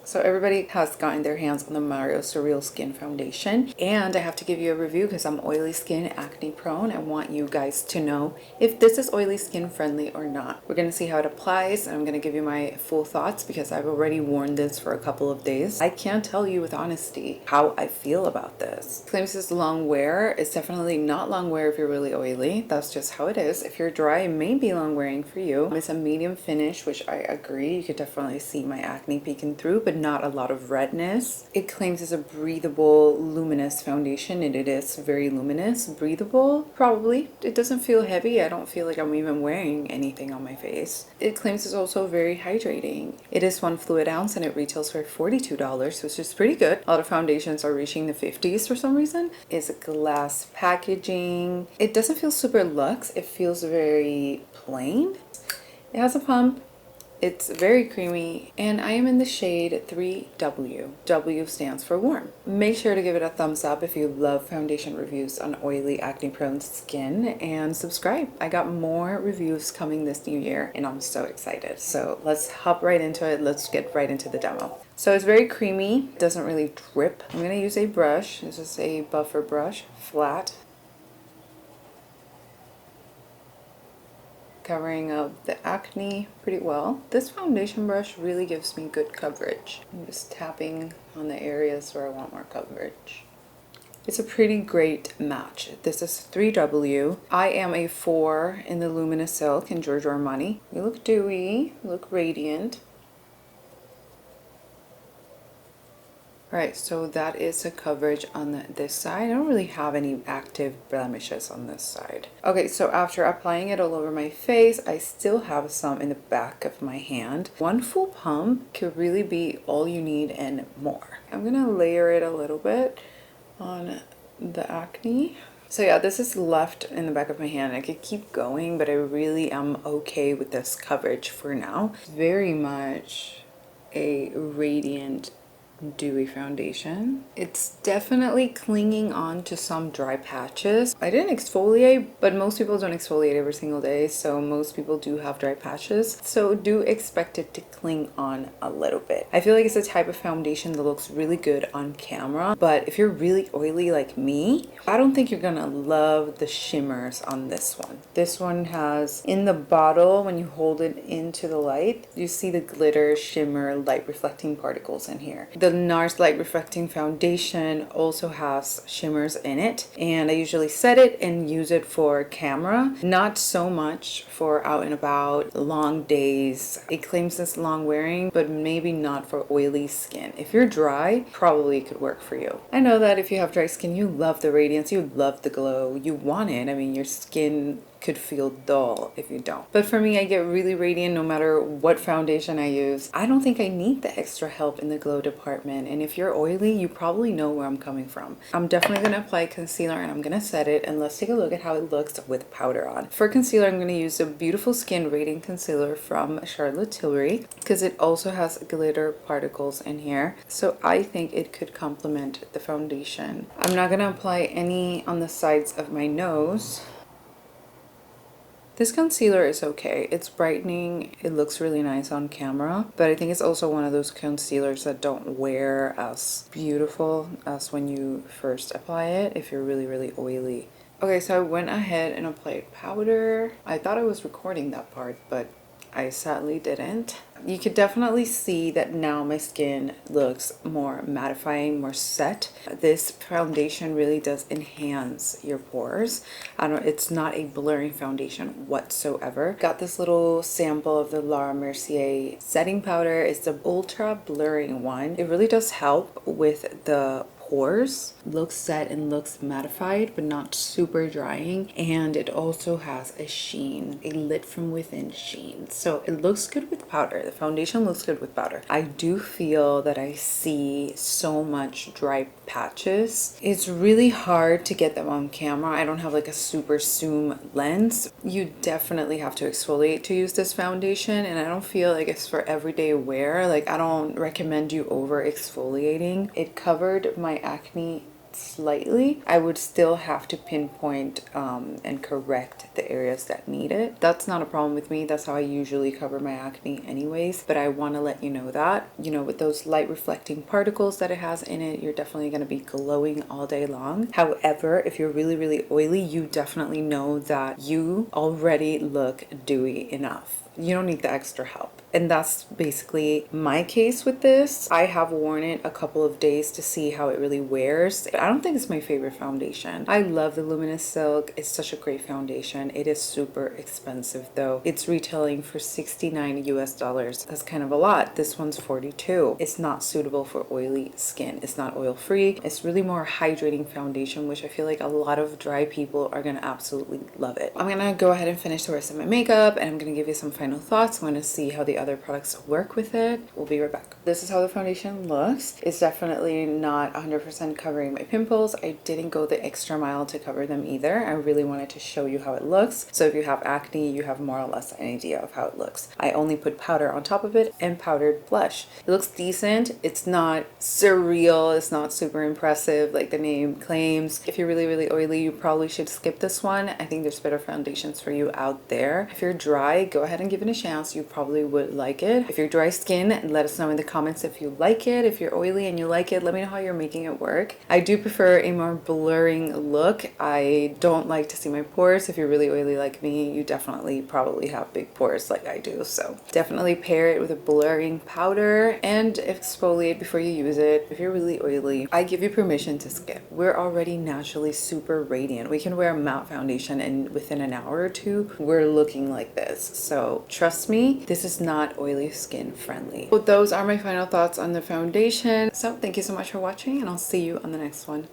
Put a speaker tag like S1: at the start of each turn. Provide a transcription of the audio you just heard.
S1: So everybody has gotten their hands on the Mario SurrealSkin foundation, and I have to give you a review because I'm oily skin, acne prone. I want you guys to know if this is oily skin friendly or not. We're going to see how it applies, and I'm going to give you my full thoughts because I've already worn this for a couple of days. I can't tell you with honesty how I feel about this. It claims it's long wear. It's definitely not long wear if you're really oily. That's just how it is. If you're dry, it may be long wearing for you. It's a medium finish, which I agree. You could definitely see my acne peeking through, but not a lot of redness. It claims it's a breathable, luminous foundation, and it is very luminous. Breathable? Probably. It doesn't feel heavy. I don't feel like I'm even wearing anything on my face. It claims it's also very hydrating. It is 1 fluid ounce and it retails for $42, which is pretty good. A lot of foundations are reaching the 50s for some reason. It's glass packaging. It doesn't feel super luxe. It feels very plain. It has a pump. It's very creamy, and I am in the shade 3W. W stands for warm. Make sure to give it a thumbs up if you love foundation reviews on oily, acne-prone skin, and subscribe. I got more reviews coming this new year, and I'm so excited. So let's hop right into it. Let's get right into the demo. So it's very creamy, doesn't really drip. I'm gonna use a brush. This is a buffer brush, flat. Covering up the acne pretty well. This foundation brush really gives me good coverage. I'm just tapping on the areas where I want more coverage. It's a pretty great match. This is 3W. I am a 4 in the Luminous Silk in Giorgio Armani. You look dewy, you look radiant. Alright, so that is the coverage on this side. I don't really have any active blemishes on this side. Okay, so after applying it all over my face, I still have some in the back of my hand. 1 full pump could really be all you need and more. I'm gonna layer it a little bit on the acne. So yeah, this is left in the back of my hand. I could keep going, but I really am okay with this coverage for now. Very much a radiant dewy foundation. It's definitely clinging on to some dry patches. I didn't exfoliate, but most people don't exfoliate every single day, so most people do have dry patches, so do expect it to cling on a little bit. I feel like it's a type of foundation that looks really good on camera, but if you're really oily like me, I don't think you're gonna love the shimmers on this one. This one has, in the bottle, when you hold it into the light, you see the glitter, shimmer, light reflecting particles in here. The NARS Light Reflecting Foundation also has shimmers in it, and I usually set it and use it for camera, not so much for out and about, long days. It claims it's long wearing, but maybe not for oily skin. If you're dry, probably it could work for you. I know that if you have dry skin, you love the radiance, you love the glow, you want it. I mean, your skin could feel dull if you don't. But for me, I get really radiant no matter what foundation I use. I don't think I need the extra help in the glow department. And if you're oily, you probably know where I'm coming from. I'm definitely gonna apply concealer and I'm gonna set it, and let's take a look at how it looks with powder on. For concealer, I'm gonna use the Beautiful Skin Radiant Concealer from Charlotte Tilbury because it also has glitter particles in here. So I think it could complement the foundation. I'm not gonna apply any on the sides of my nose. This concealer is okay. It's brightening. It looks really nice on camera, but I think it's also one of those concealers that don't wear as beautiful as when you first apply it if you're really, really oily. Okay, so I went ahead and applied powder. I thought I was recording that part, but I sadly didn't. You could definitely see that now my skin looks more mattifying, more set. This foundation really does enhance your pores. It's not a blurring foundation whatsoever. Got this little sample of the Laura Mercier setting powder. It's the ultra blurring one. It really does help with the pores. Looks set and looks mattified, but not super drying. And it also has a sheen, a lit from within sheen. So it looks good with powder. The foundation looks good with powder. I do feel that I see so much dry patches. It's really hard to get them on camera. I don't have like a super zoom lens. You definitely have to exfoliate to use this foundation, and I don't feel like it's for everyday wear. Like, I don't recommend you over exfoliating. It covered my acne slightly, I would still have to pinpoint and correct the areas that need it. That's not a problem with me. That's how I usually cover my acne anyways, but I want to let you know that, you know, with those light reflecting particles that it has in it, you're definitely going to be glowing all day long. However, if you're really, really oily, you definitely know that you already look dewy enough. You don't need the extra help. And that's basically my case with this. I have worn it a couple of days to see how it really wears. But I don't think it's my favorite foundation. I love the Luminous Silk. It's such a great foundation. It is super expensive though. It's retailing for 69 US dollars. That's kind of a lot. This one's 42. It's not suitable for oily skin. It's not oil free. It's really more hydrating foundation, which I feel like a lot of dry people are gonna absolutely love it. I'm gonna go ahead and finish the rest of my makeup, and I'm gonna give you some final thoughts. I'm gonna see how the other products work with it. We'll be right back. This is how the foundation looks. It's definitely not 100% covering my pimples. I didn't go the extra mile to cover them either. I really wanted to show you how it looks. So if you have acne, you have more or less an idea of how it looks. I only put powder on top of it and powdered blush. It looks decent. It's not surreal. It's not super impressive like the name claims. If you're really, really oily, you probably should skip this one. I think there's better foundations for you out there. If you're dry, go ahead and give it a chance. You probably would like it. If you're dry skin, let us know in the comments if you like it. If you're oily and you like it, let me know how you're making it work. I do prefer a more blurring look. I don't like to see my pores. If you're really oily like me, you definitely probably have big pores like I do. So definitely pair it with a blurring powder and exfoliate before you use it. If you're really oily, I give you permission to skip. We're already naturally super radiant. We can wear a matte foundation and within an hour or two, we're looking like this. So trust me, this is not oily skin friendly. But those are my final thoughts on the foundation. So thank you so much for watching, and I'll see you on the next one.